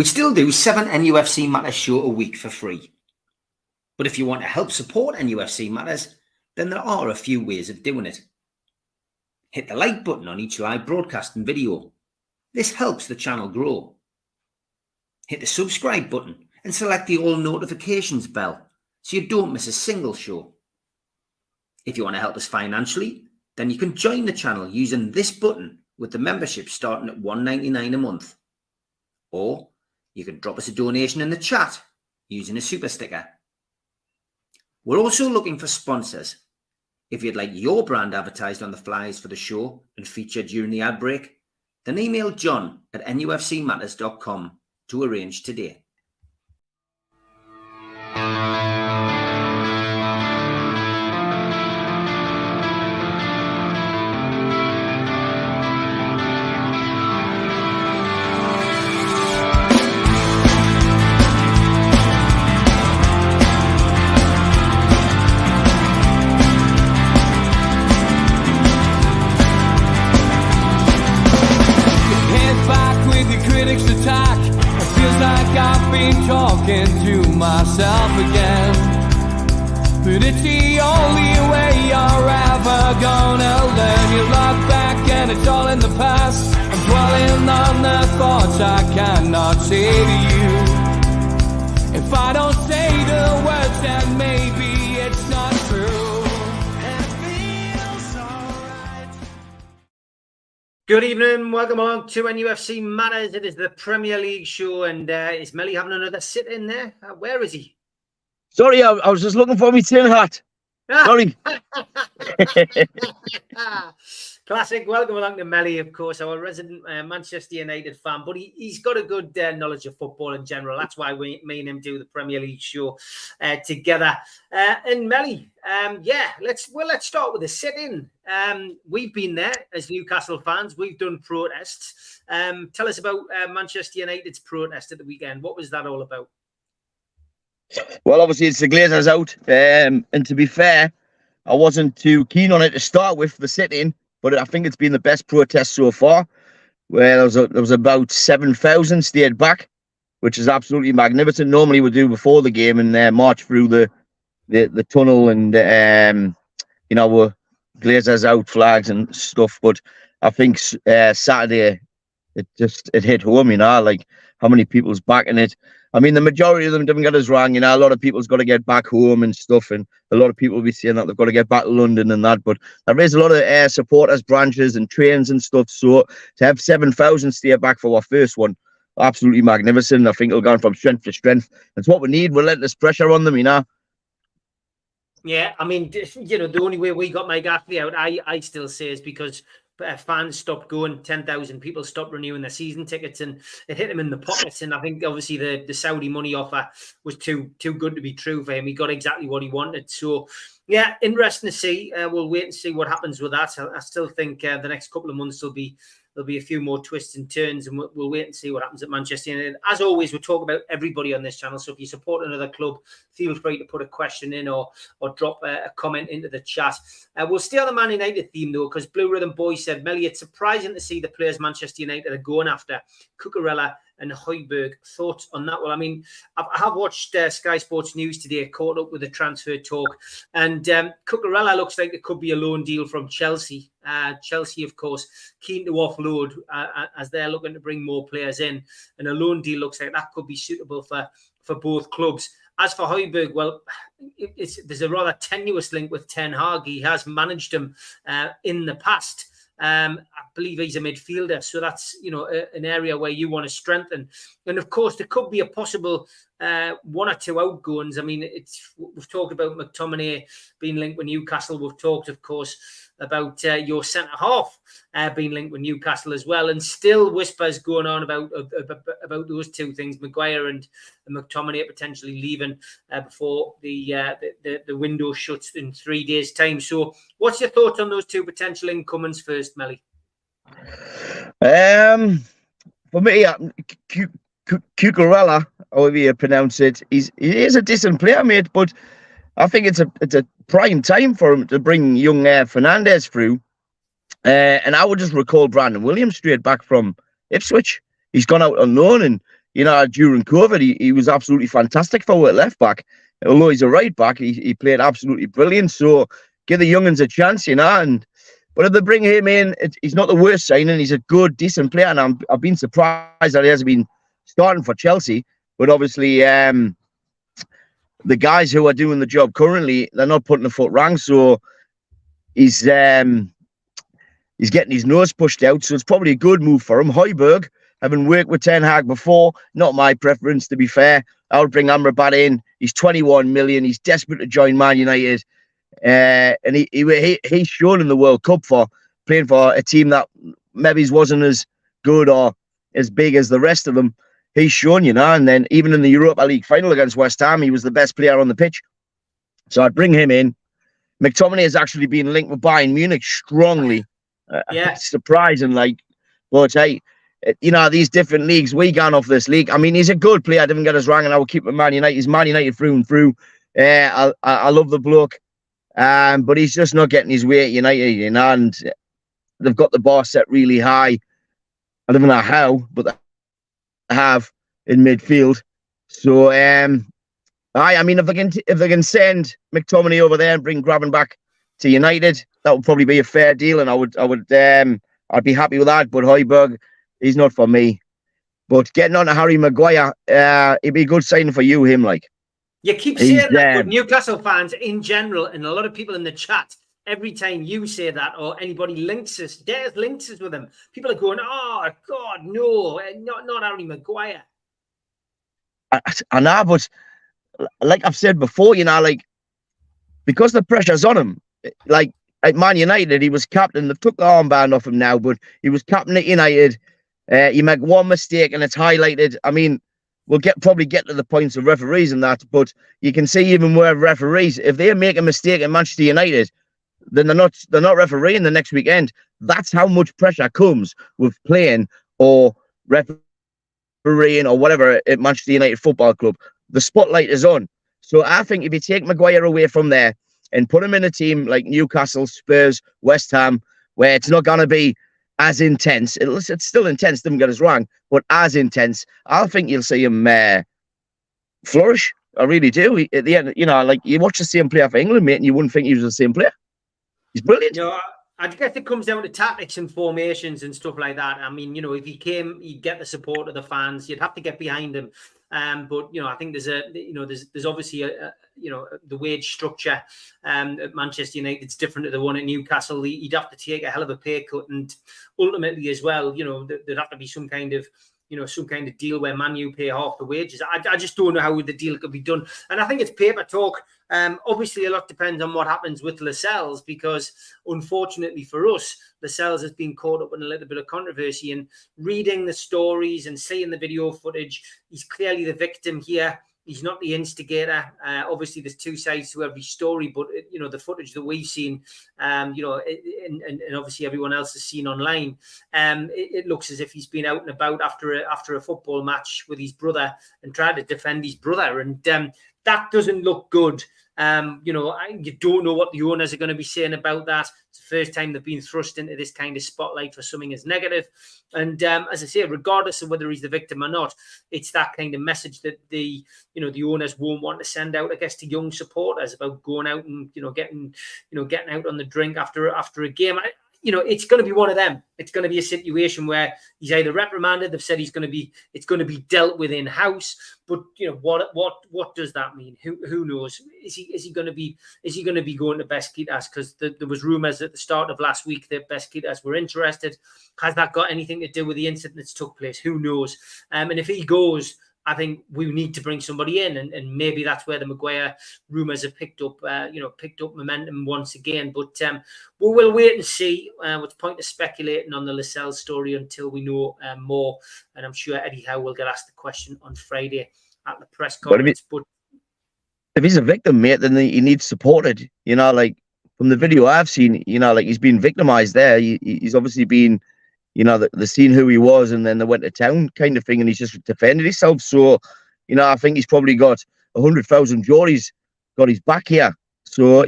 We still do 7 NUFC Matters show a week for free. But if you want to help support NUFC Matters, then there are a few ways of doing it. Hit the like button on each live broadcast and video. This helps the channel grow. Hit the subscribe button and select the all notifications bell so you don't miss a single show. If you want to help us financially, then you can join the channel using this button with the membership starting at $1.99 a month. Or you can drop us a donation in the chat using a super sticker. We're also looking for sponsors. If you'd like your brand advertised on the flyers for the show and featured during the ad break, then email john@nufcmatters.com to arrange today. Attack. It feels like I've been talking to myself again, but it's the only way you're ever gonna learn. You look back and it's all in the past. I'm dwelling on the thoughts I cannot say to you. If I don't say the words, then maybe it's not true. Good evening, welcome along to NUFC Matters. It is the Premier League show, and is Melly having another sit in there? Where is he? Sorry, I was just looking for my tin hat. Sorry. Classic. Welcome along to Melly, of course, our resident Manchester United fan, but he's got a good knowledge of football in general. That's why me and him do the Premier League show together. And Melly, let's start with a sit-in. We've been there as Newcastle fans. We've done protests. Tell us about Manchester United's protest at the weekend. What was that all about? Well, obviously, it's the Glazers out. And to be fair, I wasn't too keen on it to start with, the sit-in, but I think it's been the best protest so far, where there was about 7,000 stayed back, which is absolutely magnificent. Normally we do before the game and march through the tunnel and, we're Glazers out flags and stuff. But I think Saturday, it hit home, like how many people's backing it. I mean, the majority of them didn't get us wrong. A lot of people's got to get back home and stuff. And a lot of people will be saying that they've got to get back to London and that. But there is a lot of supporters, branches and trains and stuff. So to have 7,000 stay back for our first one, absolutely magnificent. I think it'll go from strength to strength. That's what we need. Relentless pressure on them, Yeah, I mean, the only way we got Mike Ashley out, I still say, is because fans stopped going. 10,000 people stopped renewing their season tickets, and it hit him in the pockets. And I think obviously the Saudi money offer was too good to be true for him. He got exactly what he wanted. So yeah, interesting to see. We'll wait and see what happens with that. I still think the next couple of months there'll be a few more twists and turns, and we'll wait and see what happens at Manchester United. As always, we talk about everybody on this channel. So if you support another club, feel free to put a question in or drop a comment into the chat. We'll stay on the Man United theme, though, because Blue Rhythm Boy said, Melly, it's surprising to see the players Manchester United are going after, Cucurella and Højbjerg. Thoughts on that? Well, I mean, I have watched Sky Sports News today, caught up with the transfer talk, and Cucurella looks like it could be a loan deal from Chelsea. Chelsea, of course, keen to offload as they're looking to bring more players in, and a loan deal looks like that could be suitable for both clubs. As for Højbjerg, well, there's a rather tenuous link with Ten Hag. He has managed him in the past. I believe he's a midfielder, so that's an area where you want to strengthen. And of course, there could be a possible 1 or 2 outgoings. I mean, we've talked about McTominay being linked with Newcastle. We've talked, of course, about your centre half being linked with Newcastle as well, and still whispers going on about those two things: Maguire and McTominay potentially leaving before the window shuts in 3 days' time. So, what's your thoughts on those two potential incomings first, Melly? For me, Cucurella, however you pronounce it, he is a decent player, mate. But I think it's a prime time for him to bring young Fernandes through. And I would just recall Brandon Williams straight back from Ipswich. He's gone out on loan, and during COVID, he was absolutely fantastic for at left back. Although he's a right back, he played absolutely brilliant. So give the young'uns a chance, but if they bring him in, he's not the worst signing. He's a good, decent player, and I've been surprised that he hasn't been starting for Chelsea. But obviously, the guys who are doing the job currently, they're not putting the foot wrong. So he's getting his nose pushed out. So it's probably a good move for him. Højbjerg, having worked with Ten Hag before, not my preference, to be fair. I would bring Amrabat in. He's 21 million. He's desperate to join Man United. And he's shown in the World Cup for playing for a team that maybe wasn't as good or as big as the rest of them. He's shown, and then even in the Europa League final against West Ham, he was the best player on the pitch. So I'd bring him in. McTominay has actually been linked with Bayern Munich strongly. Yeah. Surprising, but hey, these different leagues, we gone off this league. I mean, he's a good player. I didn't get us wrong, and I will keep him Man United. He's Man United through and through. I love the bloke. But he's just not getting his way at United, and they've got the bar set really high. I don't know how, but they have in midfield. So, I mean, if they can send McTominay over there and bring Graben back to United, that would probably be a fair deal, and I'd be happy with that. But Højbjerg, he's not for me. But getting on to Harry Maguire, it'd be a good signing for you, him like. You keep saying that, but Newcastle fans in general, and a lot of people in the chat, every time you say that or anybody links us with him, people are going, "Oh God, no, not Harry Maguire." I know, but like I've said before, because the pressure's on him, like at Man United, he was captain. They've took the armband off him now, but he was captain at United. You make one mistake and it's highlighted. I mean, we'll probably get to the points of referees and that, but you can see even where referees, if they make a mistake at Manchester United, then they're not refereeing the next weekend. That's how much pressure comes with playing or refereeing or whatever at Manchester United Football Club. The spotlight is on. So I think if you take Maguire away from there and put him in a team like Newcastle, Spurs, West Ham, where it's not going to be as intense, it's still intense, don't get us wrong, but as intense, I think you'll see him flourish. I really do. At the end, you watch the same player for England, mate, and you wouldn't think he was the same player. He's brilliant. I guess it comes down to tactics and formations and stuff like that. I mean, if he came, you'd get the support of the fans. You'd have to get behind him. But I think there's obviously the wage structure at Manchester United. It's different to the one at Newcastle. He'd have to take a hell of a pay cut, and ultimately as well, there'd have to be some kind of deal where Man U pay half the wages. I just don't know how the deal could be done. And I think it's paper talk. Obviously, a lot depends on what happens with Lascelles, because unfortunately for us, Lascelles has been caught up in a little bit of controversy. And reading the stories and seeing the video footage, he's clearly the victim here. He's not the instigator. Obviously, there's two sides to every story, but the footage that we've seen, and obviously everyone else has seen online, it looks as if he's been out and about after a football match with his brother and tried to defend his brother, and that doesn't look good. You don't know what the owners are going to be saying about that. It's the first time they've been thrust into this kind of spotlight for something as negative. And as I say, regardless of whether he's the victim or not, it's that kind of message that the owners won't want to send out, I guess, to young supporters about going out and getting out on the drink after a game. It's going to be one of them. It's going to be a situation where he's either reprimanded. They've said it's going to be dealt with in house. But what does that mean? Who knows? Is he going to be going to Besiktas? Because there was rumours at the start of last week that Besiktas were interested. Has that got anything to do with the incident that's took place? Who knows? And if he goes, I think we need to bring somebody in, and maybe that's where the Maguire rumours have picked up momentum once again. But we will wait and see. What's the point of speculating on the Lascelles story until we know more? And I'm sure Eddie Howe will get asked the question on Friday at the press conference. But if he's a victim, mate, then he needs supported. From the video I've seen, he's been victimised there. He's obviously been. They seen who he was, and then they went to town kind of thing, and he's just defended himself. So, I think he's probably got 100,000 Geordies got his back here. So,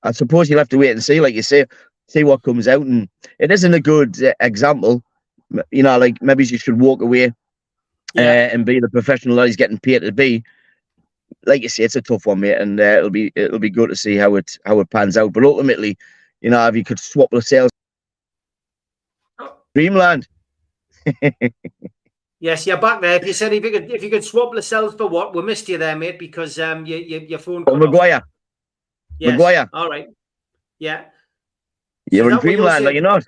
I suppose you'll have to wait and see, like you say, see what comes out. And it isn't a good example. Maybe you should walk away and be the professional that he's getting paid to be. Like you say, it's a tough one, mate, and it'll be good to see how it pans out. But ultimately, you know, if you could swap Lascelles, dreamland. Yes, you're back there. If you said if you could swap Lascelles for what, we missed you there, mate, because your phone cut Maguire. off. Yes. Maguire. All right. Yeah. You're in dreamland, are you not?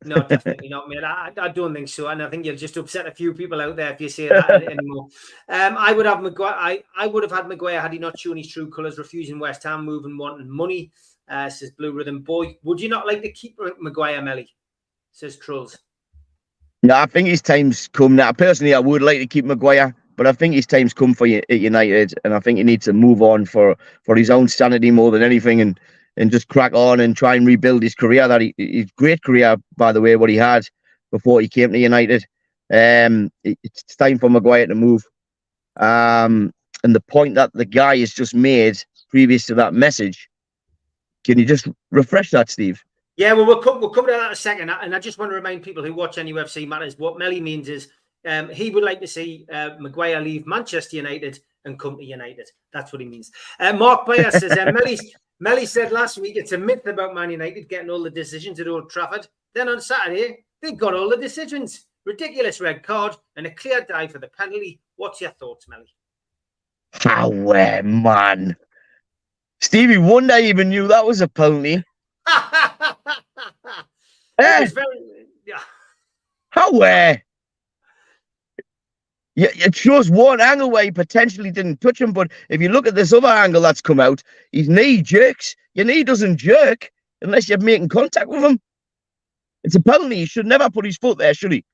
No, definitely not, mate. I don't think so, and I think you'll just upset a few people out there if you say that anymore. I would have Maguire. I would have had Maguire had he not shown his true colours, refusing West Ham, moving, wanting money. Says Blue Rhythm Boy. Would you not like to keep Maguire, Melly? Says Trolls. No, I think his time's come now. Personally, I would like to keep Maguire, but I think his time's come for United, and I think he needs to move on for his own sanity more than anything, and just crack on and try and rebuild his career. His great career, by the way, what he had before he came to United. It's time for Maguire to move. And the point that the guy has just made previous to that message, can you just refresh that, Steve? Yeah, well, we'll come to that in a second. And I just want to remind people who watch NUFC Matters, what Melly means is he would like to see Maguire leave Manchester United and come to United. That's what he means. Mark Bayer says, Melly said last week it's a myth about Man United getting all the decisions at Old Trafford. Then on Saturday, they got all the decisions. Ridiculous red card and a clear dive for the penalty. What's your thoughts, Melly? How, man. Stevie Wonder even knew that was a penalty. How it shows one angle where he potentially didn't touch him, but if you look at this other angle that's come out, his knee jerks. Your knee doesn't jerk unless you're making contact with him. It's a penalty. He should never put his foot there, should he?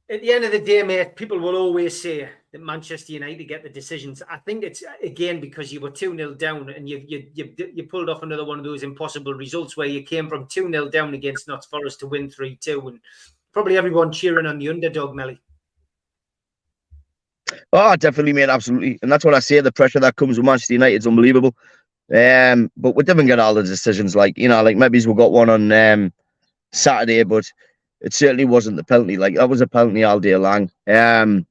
At the end of the day, mate, people will always say that Manchester United get the decisions. I think it's, again, because you were 2-0 down and you pulled off another one of those impossible results where you came from 2-0 down against Notts Forest to win 3-2, and probably everyone cheering on the underdog, Melly. Oh, definitely, mate, absolutely. And that's what I say, the pressure that comes with Manchester United is unbelievable. But we didn't get all the decisions, like maybe we got one on Saturday, but it certainly wasn't the penalty. Like, that was a penalty all day long. I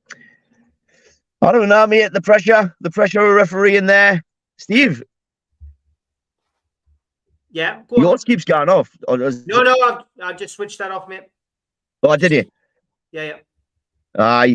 don't know, mate, the pressure of a referee in there. Steve? Yeah? Yours keeps going off. No, I just switched that off, mate. Oh, did you? Yeah. We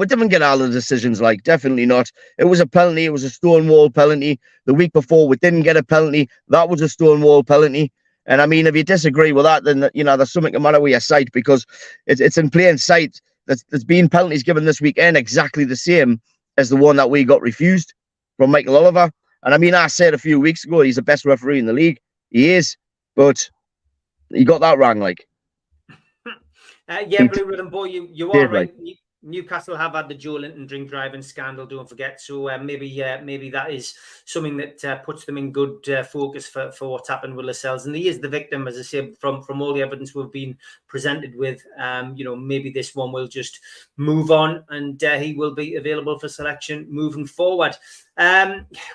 didn't get all the decisions, like, definitely not. It was a penalty. It was a Stonewall penalty. The week before, we didn't get a penalty. That was a Stonewall penalty. And I mean, if you disagree with that, then, there's something the matter with your sight, because it's in plain sight. There's been penalties given this weekend exactly the same as the one that we got refused from Michael Oliver. And I mean, I said a few weeks ago, he's the best referee in the league. He is, but he got that wrong, like. Blue Rhythm Boy, you are right. Newcastle have had the Joe Linton drink driving scandal, don't forget. So maybe that is something that puts them in good focus for what's happened with Lascelles. And he is the victim, as I say, from all the evidence we've been presented with. Maybe this one will just move on and he will be available for selection moving forward.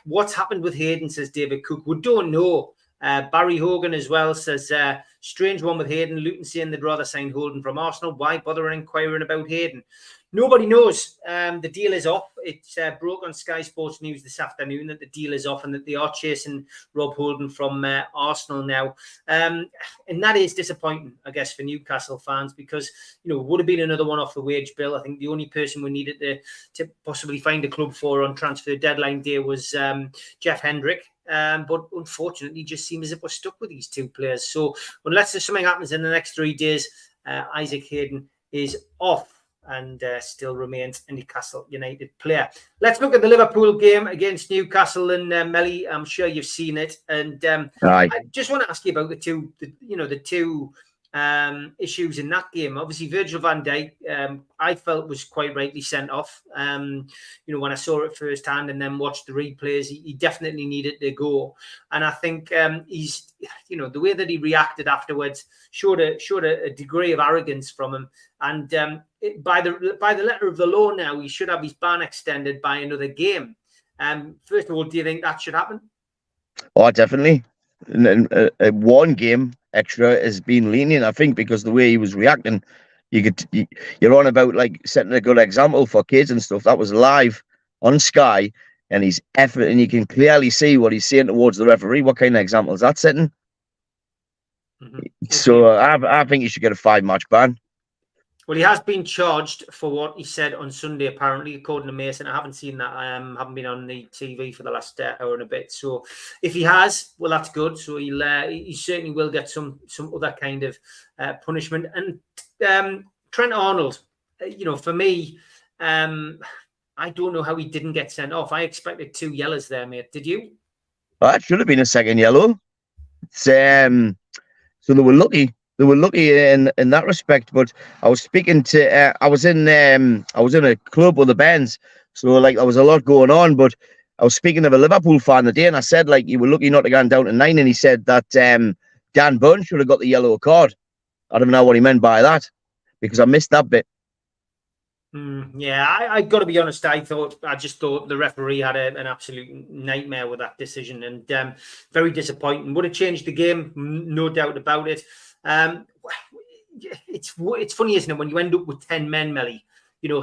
What's happened with Hayden, says David Cook? We don't know. Barry Hogan as well says, strange one with Hayden. Luton saying they'd rather sign Holden from Arsenal. Why bother inquiring about Hayden? Nobody knows. The deal is off. It's broke on Sky Sports News this afternoon that the deal is off and that they are chasing Rob Holden from Arsenal now. And that is disappointing, I guess, for Newcastle fans, because, it would have been another one off the wage bill. I think the only person we needed to possibly find a club for on transfer deadline day was Jeff Hendrick. But unfortunately, it just seems as if we're stuck with these two players. So unless there's something happens in the next 3 days, Isaac Hayden is off and still remains a Newcastle United player. Let's look at the Liverpool game against Newcastle. And Melly, I'm sure you've seen it. And I just want to ask you about the two issues in that game. Obviously, Virgil van Dijk, I felt was quite rightly sent off. When I saw it firsthand and then watched the replays, he definitely needed to go. And I think he's, the way that he reacted afterwards showed a degree of arrogance from him. And by the letter of the law now, he should have his ban extended by another game. First of all, do you think that should happen? Oh, definitely. One game extra has been lenient, I think, because the way he was reacting, You're on about like setting a good example for kids and stuff. That was live on Sky, and he's effort, and you can clearly see what he's saying towards the referee. What kind of example is that setting? Mm-hmm. So I think he should get a 5-match ban. Well, he has been charged for what he said on Sunday, apparently, according to Mason. I haven't seen that. I haven't been on the TV for the last hour and a bit. So if he has, well, that's good. So he certainly will get some other kind of punishment. And Trent Arnold, for me, I don't know how he didn't get sent off. I expected 2 yellows there, mate. Did you? Well, that should have been a second yellow. So they were lucky. They were lucky in that respect. But I was speaking to I was in a club with the bands, so like there was a lot going on. But I was speaking to a Liverpool fan the day, and I said like you were lucky not to go down to 9, and he said that Dan Burns should have got the yellow card. I don't know what he meant by that, because I missed that bit. Yeah, I got to be honest. I just thought the referee had an absolute nightmare with that decision, and very disappointing. Would have changed the game, no doubt about it. It's funny, isn't it, when you end up with 10 men, Melly?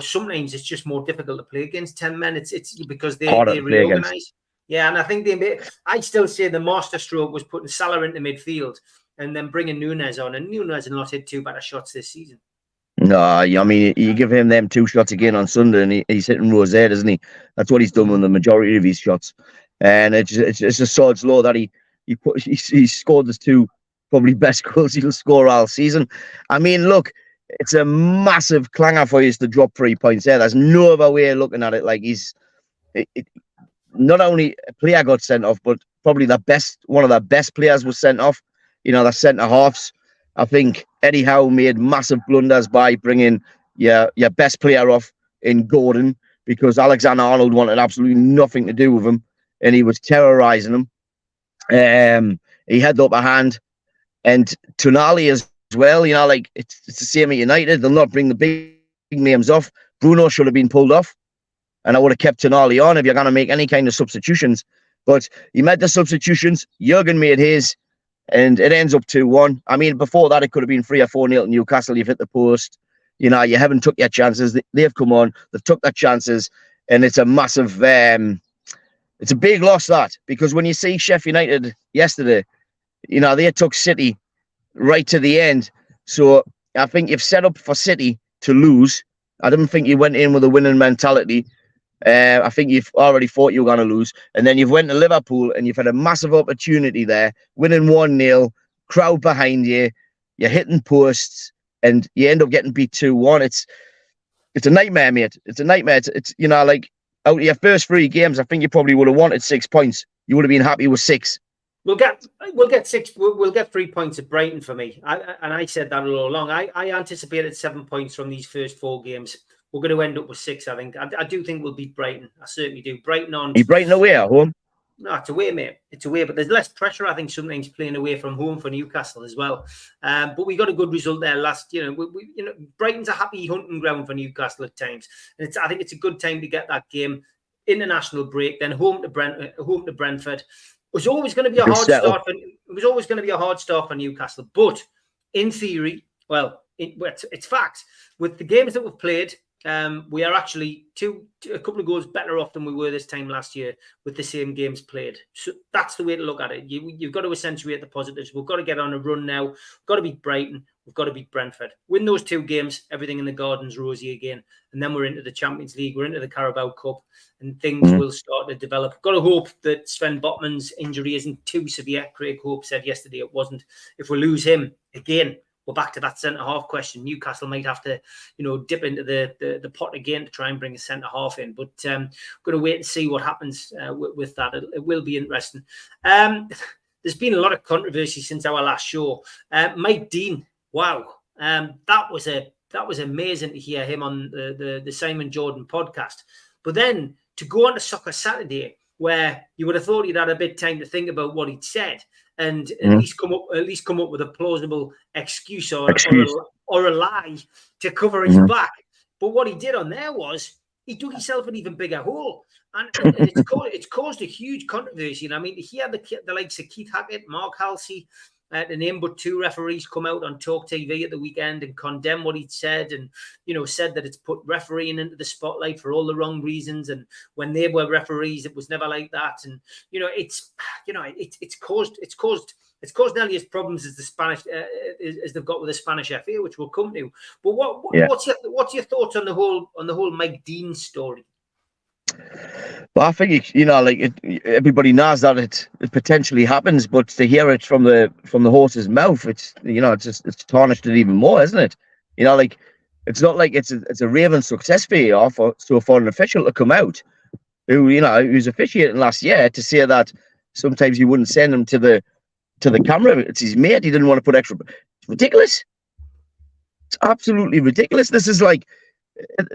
Sometimes it's just more difficult to play against 10 men. It's because they reorganise. Yeah, and I think I still say the masterstroke was putting Salah into midfield and then bringing Núñez on, and Núñez has not hit 2 better shots this season. No, I mean, you give him them 2 shots again on Sunday, and he's hitting Rosé, doesn't he? That's what he's done with the majority of his shots, and it's a sod's law that he scored his 2 probably best goals he'll score all season. I mean, look, it's a massive clanger for you to drop 3 points there. There's no other way of looking at it. Like not only a player got sent off, but probably one of the best players was sent off. The centre halves. I think Eddie Howe made massive blunders by bringing your best player off in Gordon, because Alexander Arnold wanted absolutely nothing to do with him, and he was terrorising him. He had the upper hand, and Tonali as well. Like it's the same at United. They'll not bring the big names off. Bruno should have been pulled off, and I would have kept Tonali on if you're going to make any kind of substitutions. But he made the substitutions. Jurgen made his. And it ends up 2-1. I mean, before that, it could have been 3 or 4-0 to Newcastle. You've hit the post. You haven't took your chances. They've come on. They've took their chances. And it's a massive, it's a big loss, that. Because when you see Sheffield United yesterday, they took City right to the end. So I think you've set up for City to lose. I don't think you went in with a winning mentality. I think you've already thought you were going to lose. And then you've went to Liverpool and you've had a massive opportunity there, winning 1-0, crowd behind you, you're hitting posts, and you end up getting beat 2-1. It's a nightmare, mate. It's a nightmare. It's like out of your first 3 games, I think you probably would have wanted 6 points. You would have been happy with 6. We'll get 6. We'll get 3 points at Brighton for me. I said that all along. I anticipated 7 points from these first 4 games. We're going to end up with 6, I think. I do think we'll beat Brighton. I certainly do. Brighton on. Are Brighton away at home? No, it's away, mate. It's away, but there's less pressure, I think, sometimes playing away from home for Newcastle as well. But we got a good result there last. Brighton's a happy hunting ground for Newcastle at times, and I think it's a good time to get that game. International break, then home to Brentford. It was always going to be a hard start. It was always going to be a hard start for Newcastle, but in theory, it's fact. With the games that we've played, we are actually a couple of goals better off than we were this time last year with the same games played. So that's the way to look at it. You've got to accentuate the positives. We've got to get on a run now. We've got to beat Brighton. We've got to beat Brentford. Win those 2 games, everything in the garden's rosy again. And then we're into the Champions League. We're into the Carabao Cup, and things will start to develop. Got to hope that Sven Botman's injury isn't too severe. Craig Hope said yesterday it wasn't. If we lose him again, we're back to that centre-half question. Newcastle might have to, dip into the pot again to try and bring a centre-half in. But going to wait and see what happens with that. It will be interesting. There's been a lot of controversy since our last show. Mike Dean, wow. That was amazing to hear him on the Simon Jordan podcast. But then to go on to Soccer Saturday, where you would have thought he'd had a bit of time to think about what he'd said, and at least come up with a plausible excuse or a lie to cover his back. But what he did on there was he dug himself an even bigger hole, and it's caused a huge controversy. And I mean, he had the likes of Keith Hackett, Mark Halsey, to name but 2 referees come out on Talk TV at the weekend and condemn what he'd said, and said that it's put refereeing into the spotlight for all the wrong reasons. And when they were referees, it was never like that. And it's caused nearly as problems as the Spanish as they've got with the Spanish FA, which we'll come to. But what's your thoughts on the whole Mike Dean story? Well, I think everybody knows that it potentially happens, but to hear it from the horse's mouth, it's it's tarnished it even more, isn't it? It's not like it's a raving success for for an official to come out who's officiating last year to say that sometimes you wouldn't send him to the camera. It's his mate. He didn't want to put extra. It's ridiculous. It's absolutely ridiculous. This is like,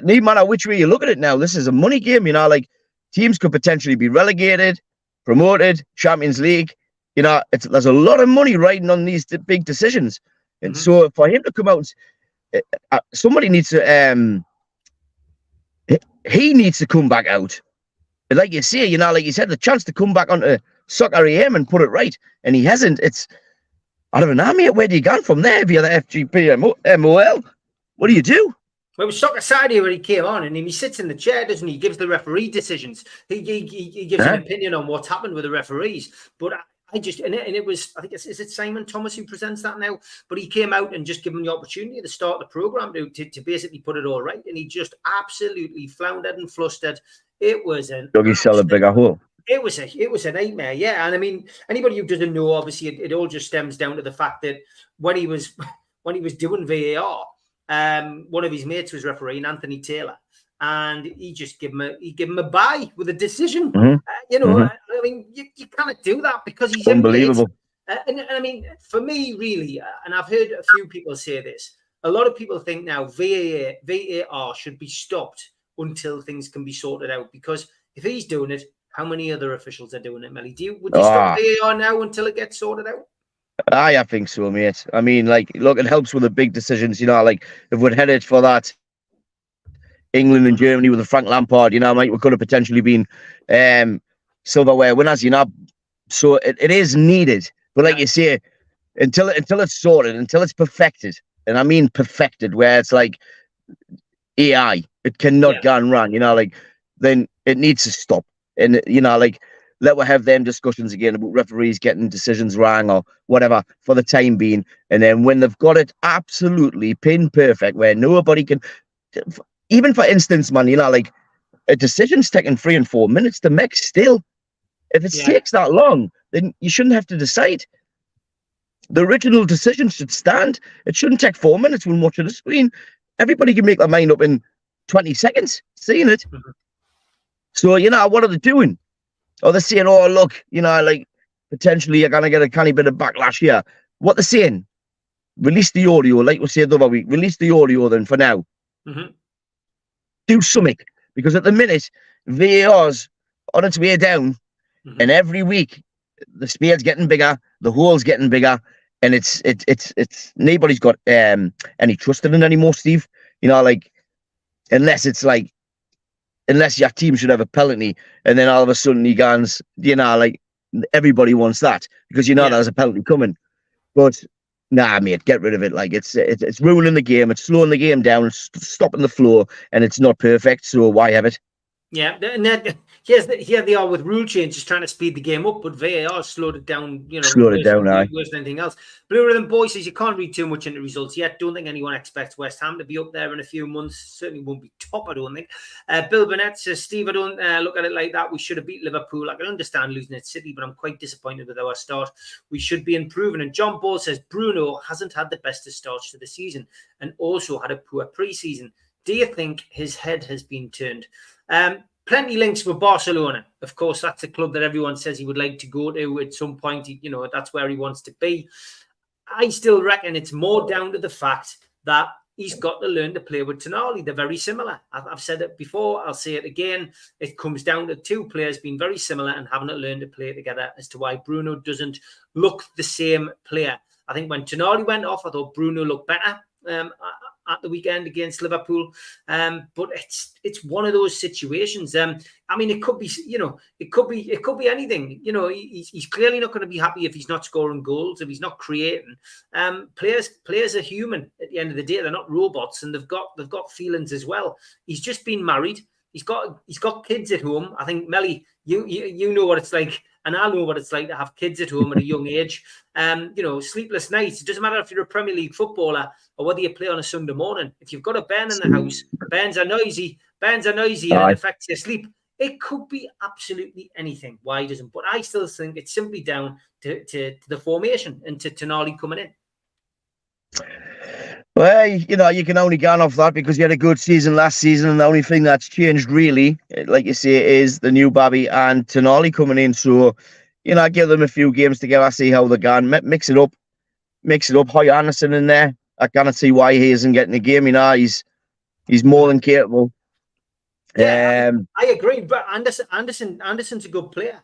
no matter which way you look at it now, this is a money game. Teams could potentially be relegated, promoted, Champions League. There's a lot of money riding on these big decisions. And so for him to come out, somebody needs to, he needs to come back out. Like you say, like you said, the chance to come back onto Soccer AM and put it right. And he hasn't. I don't know, mate, where do you go from there? If you're the FGP MOL, what do you do? Well, it was Soccer Saturday when he came on, and he sits in the chair, doesn't he? He gives the referee decisions. He gives an opinion on what's happened with the referees. But it was, I think is it Simon Thomas who presents that now? But he came out and just given the opportunity to start the programme to basically put it all right, and he just absolutely floundered and flustered. It was Dougie sell a bigger hole. It was a nightmare, yeah. And I mean, anybody who doesn't know, obviously, it all just stems down to the fact that when he was doing VAR. One of his mates was refereeing, Anthony Taylor, and he just gave him a bye with a decision. I mean, you can't do that because he's unbelievable. And I mean, for me, really, and I've heard a few people say this. A lot of people think now VAR should be stopped until things can be sorted out. Because if he's doing it, how many other officials are doing it, Melly? Would you stop VAR now until it gets sorted out? I think so, mate. I mean, look, it helps with the big decisions, if we'd headed for that England and Germany with the Frank Lampard, we could have potentially been silverware winners, So it is needed. But like you say, until it's sorted, until it's perfected, and I mean perfected, where it's like AI, it cannot go wrong, then it needs to stop. And, let us have them discussions again about referees getting decisions wrong or whatever for the time being. And then when they've got it absolutely pin perfect, where nobody can, even for instance, man, a decision's taking 3 and 4 minutes to make still. If it takes that long, then you shouldn't have to decide. The original decision should stand. It shouldn't take 4 minutes when watching the screen. Everybody can make their mind up in 20 seconds, seeing it. So, what are they doing? Or they're saying, oh, look, potentially you're going to get a tiny bit of backlash here. What they're saying, release the audio, like we said the other week, release the audio then for now. Do something. Because at the minute, VAR's on its way down, and every week the spade's getting bigger, the hole's getting bigger, and it's nobody's got any trust in it anymore, Steve. Unless your team should have a penalty, and then all of a sudden he goes, everybody wants that because there's a penalty coming. But nah, mate, get rid of it. It's ruining the game, it's slowing the game down, it's stopping the flow, and it's not perfect. So why have it? Yeah, and then here they are with rule changes trying to speed the game up, but VAR slowed it down. Slowed it down, worse than anything else. Blue Rhythm Boy says you can't read too much into results yet. Don't think anyone expects West Ham to be up there in a few months. Certainly won't be top, I don't think. Bill Burnett says, Steve, I don't look at it like that. We should have beat Liverpool. I can understand losing at City, but I'm quite disappointed with our start. We should be improving. And John Ball says Bruno hasn't had the best of starts to the season and also had a poor pre-season. Do you think his head has been turned? Plenty links with Barcelona. Of course, that's a club that everyone says he would like to go to at some point. That's where he wants to be. I still reckon it's more down to the fact that he's got to learn to play with Tonali. They're very similar. I've said it before. I'll say it again. It comes down to two players being very similar and having to learn to play together as to why Bruno doesn't look the same player. I think when Tonali went off, I thought Bruno looked better. at the weekend against Liverpool. But it's one of those situations. I mean, it could be, it could be anything. He's clearly not going to be happy if he's not scoring goals, if he's not creating. Players are human at the end of the day. They're not robots, and they've got feelings as well. He's just been married. He's got kids at home. I think, Melly, you know what it's like, and I know what it's like to have kids at home at a young age. Sleepless nights. It doesn't matter if you're a Premier League footballer or whether you play on a Sunday morning. If you've got a bairn in the house, bairns are noisy, and it affects your sleep. It could be absolutely anything. Why doesn't? But I still think it's simply down to the formation and to Tonali coming in. Well, you can only go off that because you had a good season last season, and the only thing that's changed really, like you say, is the new Bobby and Tonali coming in. So, give them a few games together, see how they're going, mix it up. Hoy Anderson in there. I cannot see why he isn't getting a game. He's more than capable. Yeah, I agree. But Anderson's a good player.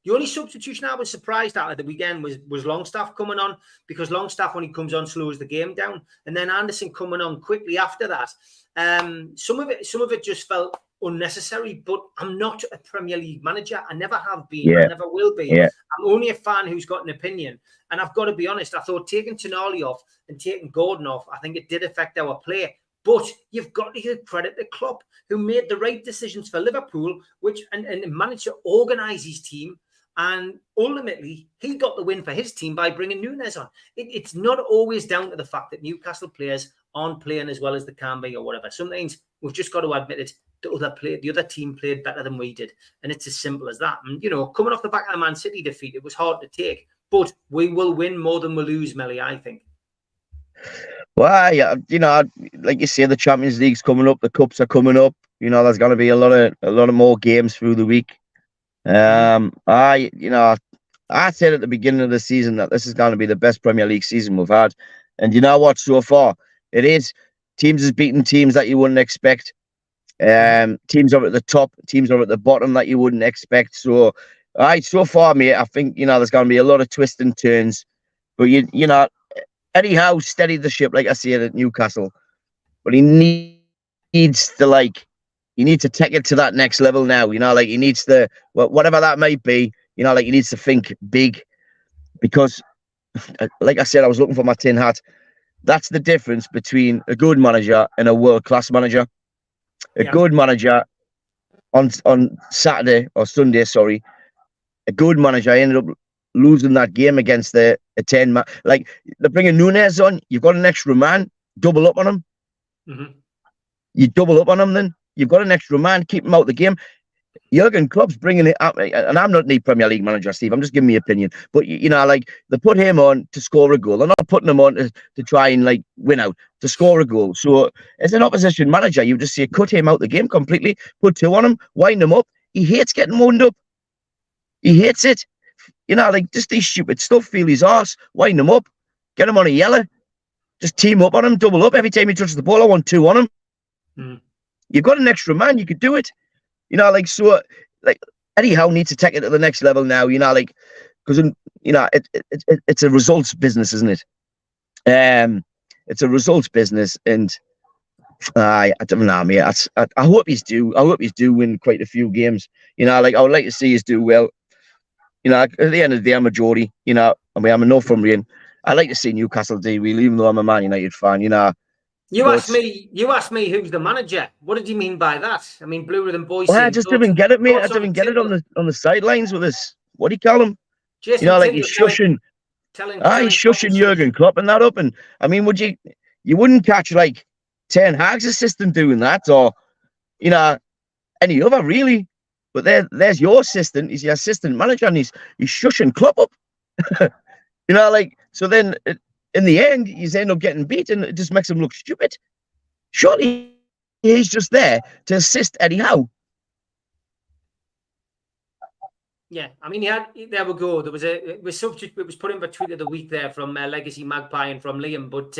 The only substitution I was surprised at the weekend was Longstaff coming on, because Longstaff, when he comes on, slows the game down, and then Anderson coming on quickly after that. Some of it just felt unnecessary. But I'm not a Premier League manager. I never have been. Yeah. I never will be. Yeah. I'm only a fan who's got an opinion. And I've got to be honest. I thought taking Tonali off and taking Gordon off, I think it did affect our play. But you've got to give credit to Klopp, who made the right decisions for Liverpool, and managed to organise his team. And ultimately, he got the win for his team by bringing Núñez on. It's not always down to the fact that Newcastle players aren't playing as well as they can be or whatever. Sometimes we've just got to admit it. The other team played better than we did. And it's as simple as that. And, coming off the back of the Man City defeat, it was hard to take. But we will win more than we lose, Melly, I think. Well, yeah, like you say, the Champions League's coming up. The Cups are coming up. There's going to be a lot of more games through the week. I said at the beginning of the season that this is going to be the best Premier League season we've had, and you know what? So far, it is. Teams is beating teams that you wouldn't expect. Teams are at the top, teams are at the bottom that you wouldn't expect. So, so far, mate, I think there's going to be a lot of twists and turns, but Eddie Howe steadied the ship, like I said, at Newcastle, but he needs to you need to take it to that next level now. He needs to, whatever that might be, he needs to think big, because, like I said, I was looking for my tin hat. That's the difference between a good manager and a world-class manager. A good manager on Saturday or Sunday, sorry, a good manager ended up losing that game against a 10-man. Like, they're bringing Núñez on. You've got an extra man. Double up on him. Mm-hmm. You double up on him then. You've got an extra man, keep him out of the game. Jurgen Klopp's bringing it up, and I'm not the Premier League manager, Steve. I'm just giving me opinion. But, they put him on to score a goal. They're not putting him on to try and, win out, to score a goal. So, as an opposition manager, you just say, cut him out the game completely, put two on him, wind him up. He hates getting wound up. He hates it. Just these stupid stuff, feel his arse, wind him up, get him on a yellow, just team up on him, double up. Every time he touches the ball, I want two on him. Mm. You've got an extra man, you could do it. Eddie Howe needs to take it to the next level now, because, it's a results business, isn't it? It's a results business, and I don't know, mate. I hope he's due. I hope he's due win quite a few games. I would like to see us do well. At the end of the day, I'm a Geordie, I'm a Northumbrian. I like to see Newcastle do well, even though I'm a Man United fan, You asked me who's the manager. What did you mean by that? I mean, bluer than boys. Well, I just didn't get it, mate. I didn't get it on the sidelines with this. What do you call him? He's shushing. He's shushing Jurgen Klopp and that up. And I mean, you wouldn't catch Ten Hag's assistant doing that, or any other really. But there's your assistant. He's your assistant manager, and he's shushing Klopp up. So then. In the end, he's end up getting beaten. It just makes him look stupid. Surely he's just there to assist Eddie Howe. Yeah, I mean, there we go. There was it was put in for tweet of the week there from Legacy Magpie and from Liam, but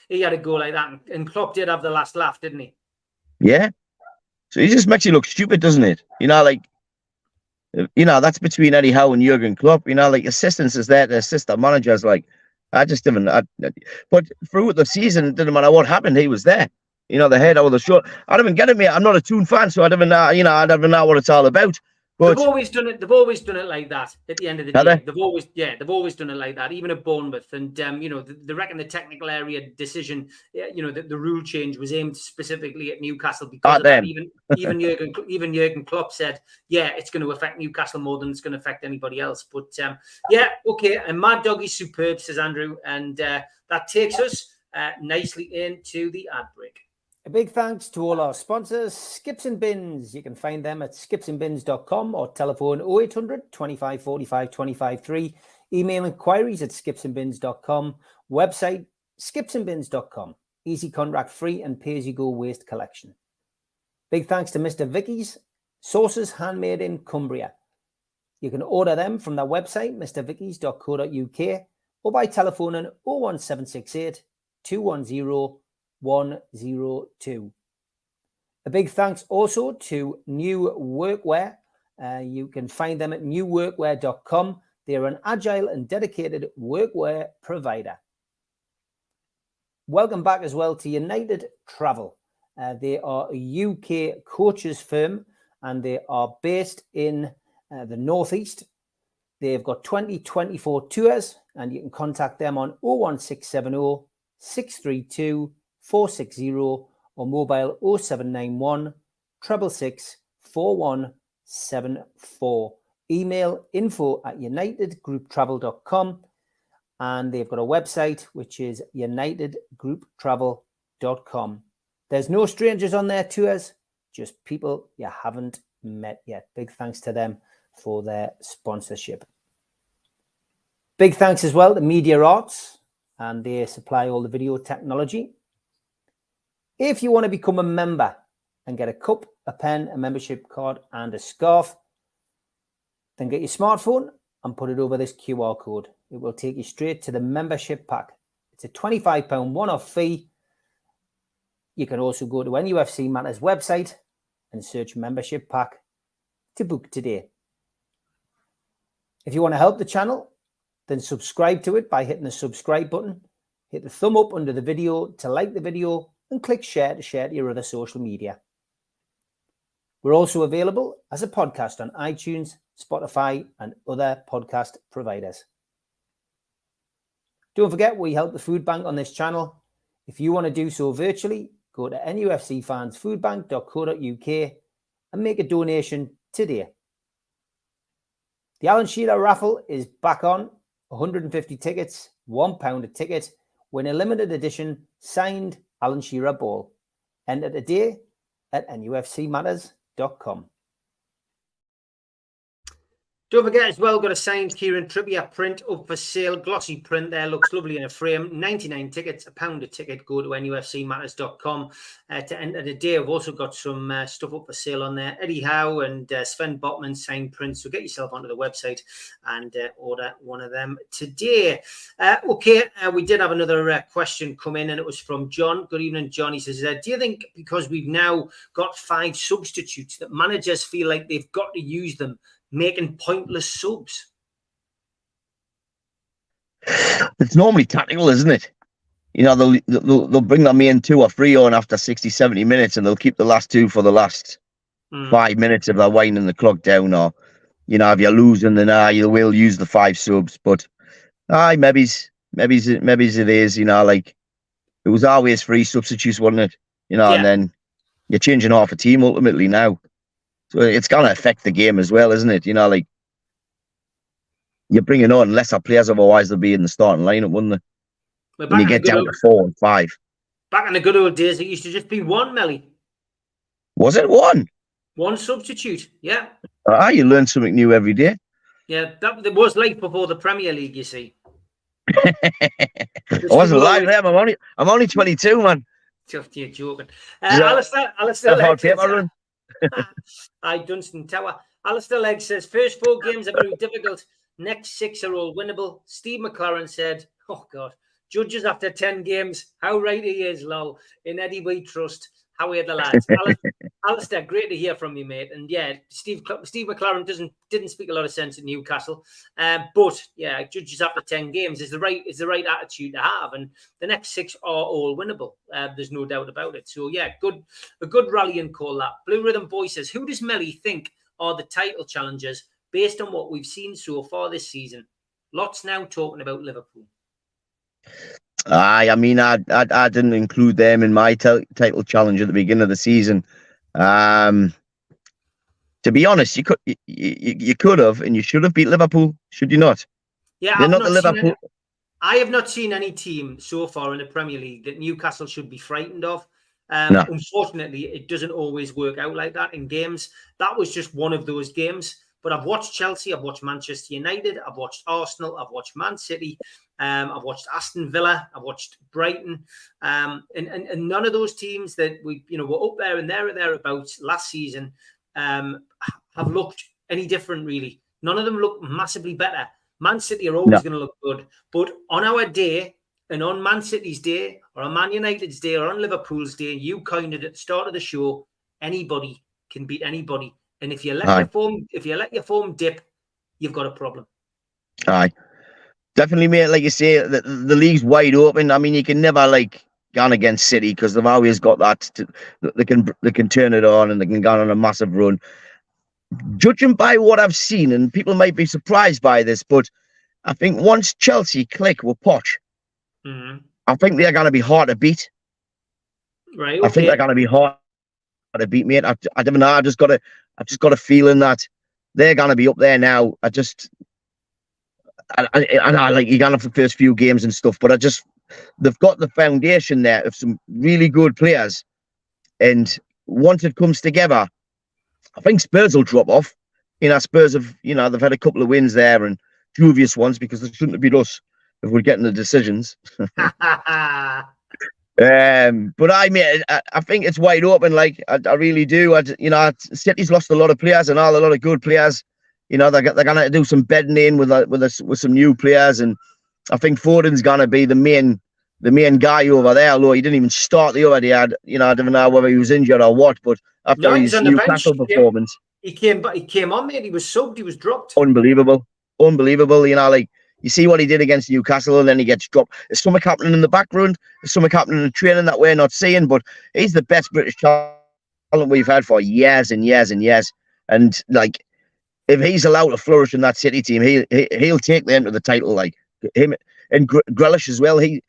he had a go like that, and Klopp did have the last laugh, didn't he? Yeah. So he just makes you look stupid, doesn't it? That's between Eddie Howe and Jurgen Klopp. Assistants is there to assist the managers, I just didn't. But throughout the season, it didn't matter what happened. He was there. The head over the shoulder. I don't even get it, mate. I'm not a Toon fan, so I don't even know. I don't even know what it's all about. But they've always done it. They've always done it like that. At the end of the day, they've always done it like that. Even at Bournemouth, and they reckon the technical area decision, the rule change was aimed specifically at Newcastle because of that. Even Jurgen Klopp said, it's going to affect Newcastle more than it's going to affect anybody else. But okay. And Mad Dog is superb, says Andrew, and that takes us nicely into the ad break. A big thanks to all our sponsors, Skips and Bins. You can find them at skipsandbins.com or telephone 0800 25 45 25 3. Email inquiries at skipsandbins.com. Website skipsandbins.com. Easy contract free and pay-as-you-go waste collection. Big thanks to Mr. Vicky's Sauces Handmade in Cumbria. You can order them from their website, mrvickys.co.uk, or by telephoning 01768 210 102. A big thanks also to New Workwear. You can find them at newworkwear.com. They're an agile and dedicated workwear provider. Welcome back as well to United Travel. They are a UK coaches firm and they are based in the Northeast. They've got 2024 tours and you can contact them on 01670 632 460 or mobile 0791 666 4174. Email info@unitedgrouptravel.com and they've got a website which is unitedgrouptravel.com. There's no strangers on their tours, just people you haven't met yet. Big thanks to them for their sponsorship. Big thanks as well to Media Arts, and they supply all the video technology. If you want to become a member and get a cup, a pen, a membership card, and a scarf, then get your smartphone and put it over this QR code. It will take you straight to the membership pack. It's a £25 one-off fee. You can also go to NUFC Matters website and search membership pack to book today. If you want to help the channel, then subscribe to it by hitting the subscribe button. Hit the thumb up under the video to like the video and click share to share to your other social media. We're also available as a podcast on iTunes, Spotify, and other podcast providers. Don't forget, we help the food bank on this channel. If you want to do so virtually, go to nufcfansfoodbank.co.uk and make a donation today. The Alan Shearer raffle is back on. 150 tickets, £1 a ticket. Win a limited edition signed Alan Shearer ball. Enter today at nufcmatters.com. Don't forget as well, got a signed Kieran Trippier print up for sale. Glossy print there, looks lovely in a frame. 99 tickets, £1 a ticket. Go to nufcmatters.com to enter today. I've also got some stuff up for sale on there. Eddie Howe and Sven Botman signed prints. So get yourself onto the website and order one of them today. We did have another question come in and it was from John. Good evening, John. He says, do you think because we've now got 5 substitutes that managers feel like they've got to use them, making pointless subs? It's normally tactical, isn't it? They'll bring their main 2 or 3 on after 60, 70 minutes and they'll keep the last 2 for the last 5 minutes if they're winding the clock down, or, if you're losing, then you will use the 5 subs. But maybe it is, like it was always 3 substitutes, wasn't it? And then you're changing half a team ultimately now. So it's going to affect the game as well, isn't it? Like you're bringing on lesser players, otherwise they'll be in the starting lineup, wouldn't they? When you get down to 4 and 5. Back in the good old days, it used to just be 1, Melly. Was it 1? 1 substitute, yeah. You learn something new every day. Yeah, that was like before the Premier League, you see. I wasn't live there. I'm only 22, man. You're joking. Alistair Dunstan Tower. Alistair Legg says, first 4 games are very difficult. Next 6 are all winnable. Steve McLaren said, oh God, judges after 10 games. How right he is, lol. In Eddie we trust. How are the lads? Alistair, great to hear from you, mate. And yeah, Steve McLaren didn't speak a lot of sense at Newcastle, but yeah, judges after 10 games is the right attitude to have, and the next 6 are all winnable. There's no doubt about it. So yeah, a good rallying call that. Blue Rhythm Boy says, who does Melly think are the title challengers based on what we've seen so far this season? Lots now talking about Liverpool. I mean, I didn't include them in my title challenge at the beginning of the season. To be honest, you could have and you should have beat Liverpool, should you not? Yeah, I have not seen any team so far in the Premier League that Newcastle should be frightened of. No. Unfortunately, it doesn't always work out like that in games. That was just one of those games. But I've watched Chelsea, I've watched Manchester United, I've watched Arsenal, I've watched Man City, I've watched Aston Villa, I've watched Brighton, and none of those teams that we were up there and thereabouts last season have looked any different really. None of them look massively better. Man City are always going to look good, but on our day and on Man City's day or on Man United's day or on Liverpool's day, you counted at the start of the show, anybody can beat anybody. And if you let your form dip, you've got a problem. Aye, definitely, mate. Like you say, the league's wide open. I mean, you can never go on against City because they've always got that. They can turn it on and they can go on a massive run. Judging by what I've seen, and people might be surprised by this, but I think once Chelsea click with Poch, I think they're going to be hard to beat. Right. Okay. I think they're going to be hard to beat, mate. I don't know. I've just got a feeling that they're going to be up there now. I like you're going to have the first few games and stuff, but they've got the foundation there of some really good players. And once it comes together, I think Spurs will drop off. Spurs have, they've had a couple of wins there and dubious ones because they shouldn't have beat us if we're getting the decisions. But I think it's wide open. Like I really do. City's lost a lot of players and a lot of good players. They're gonna do some bedding in with some new players, and I think Foden's gonna be the main guy over there. Although he didn't even start the other day. I don't know whether he was injured or what, but after his Newcastle performance, he came on, mate. He was subbed. He was dropped. Unbelievable. You see what he did against Newcastle, and then he gets dropped. There's something happening in the background. There's something happening in the training that we're not seeing. But he's the best British talent we've had for years and years and years. And if he's allowed to flourish in that City team, he'll take them to the title. Like him and Grealish as well. He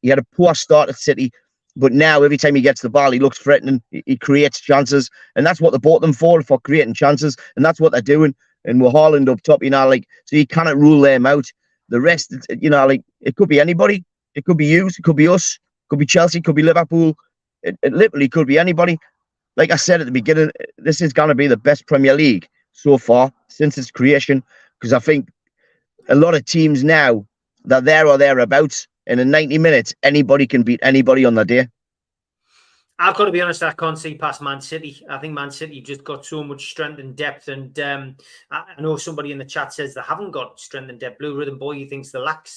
had a poor start at City, but now every time he gets the ball, he looks threatening. He creates chances, and that's what they bought them for creating chances, and that's what they're doing. And we're Haaland up top, so you cannot rule them out. The rest, it could be anybody. It could be you. It could be us. It could be Chelsea. It could be Liverpool. It literally could be anybody. Like I said at the beginning, this is going to be the best Premier League so far since its creation, because I think a lot of teams now, they're there or thereabouts, and in 90 minutes, anybody can beat anybody on the day. I've got to be honest, I can't see past Man City. I think Man City just got so much strength and depth. And I know somebody in the chat says they haven't got strength and depth. Blue Rhythm Boy, he thinks they lack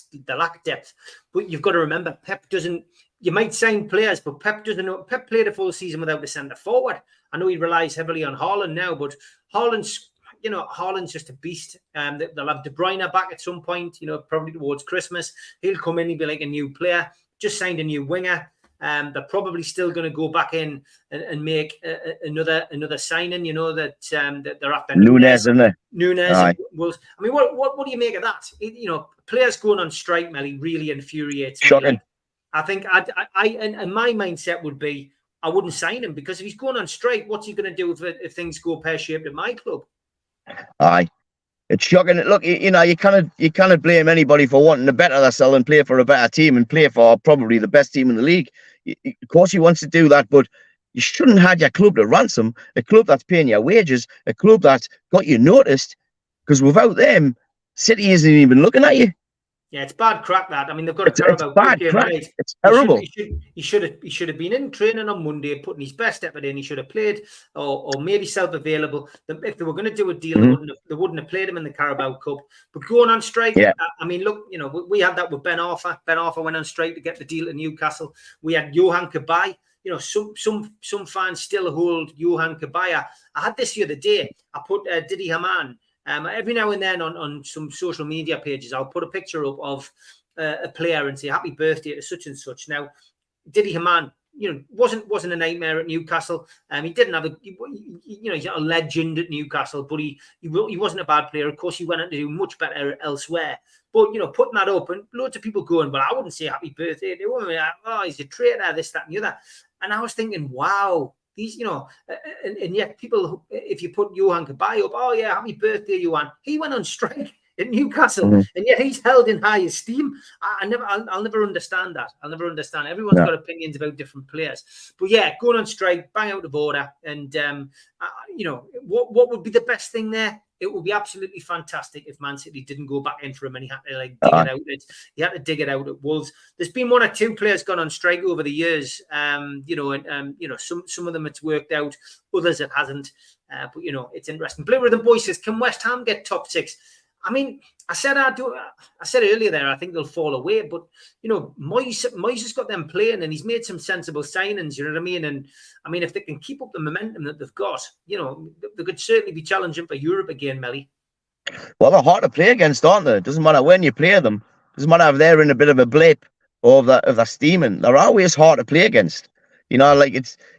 depth. But you've got to remember, Pep doesn't... You might sign players, but Pep doesn't know. Pep played a full season without a centre forward. I know he relies heavily on Haaland now, but Haaland's just a beast. They'll have De Bruyne back at some point, probably towards Christmas. He'll come in, he'll be like a new player. Just signed a new winger. They're probably still going to go back in and make another signing. That they're after Nunez, isn't it? Nunez. Wolves. I mean, what do you make of that? Players going on strike, Melly, really infuriates me. Shocking. I think and my mindset would be I wouldn't sign him, because if he's going on strike, what's he going to do if things go pear-shaped at my club? Aye. It's shocking. Look, you cannot blame anybody for wanting to better themselves and play for a better team and play for probably the best team in the league. Of course, he wants to do that, but you shouldn't have your club to ransom, a club that's paying your wages, a club that's got you noticed, because without them, City isn't even looking at you. Yeah, it's bad crack, that. I mean, they've got a Carabao bad Cup crack. Right. It's terrible. He should have been in training on Monday, putting his best effort in. He should have played, or maybe self-available. If they were going to do a deal, they wouldn't have played him in the Carabao Cup. But going on strike, yeah. I mean, look, we had that with Ben Arthur. Ben Arthur went on strike to get the deal to Newcastle. We had Johan Kabay. you know, some fans still hold Johan Kabaya. I had this the other day. I put Didi Hamann. Every now and then on some social media pages, I'll put a picture up of a player and say happy birthday to such and such. Now, Didi Hamann, you know, wasn't a nightmare at Newcastle. He didn't have you know, he's not a legend at Newcastle, but he wasn't a bad player. Of course, he went on to do much better elsewhere. But, you know, putting that up and loads of people going, but I wouldn't say happy birthday. They were like, oh, he's a traitor, this, that, and the other. And I was thinking, wow, these, you know, and yet people, if you put Johan Kabay up, oh yeah, happy birthday, Johan. He went on strike at Newcastle, and yet he's held in high esteem. I'll never understand that. I'll never understand. Everyone's got opinions about different players, but yeah, going on strike, bang out of order, and you know, what would be the best thing there? It would be absolutely fantastic if Man City didn't go back in for him and he had to like dig it out. He had to dig it out at Wolves. There's been one or two players gone on strike over the years, you know, and you know, some of them it's worked out, others it hasn't. But you know, it's interesting. Blue Rhythm Boy says, can West Ham get top 6? I mean, I said earlier there, I think they'll fall away, but you know, Moyes has got them playing and he's made some sensible signings, you know what I mean? And I mean, if they can keep up the momentum that they've got, you know, they could certainly be challenging for Europe again, Melly. Well, they're hard to play against, aren't they? It doesn't matter when you play them. It doesn't matter if they're in a bit of a blip or of the steaming. They're always hard to play against. You know, like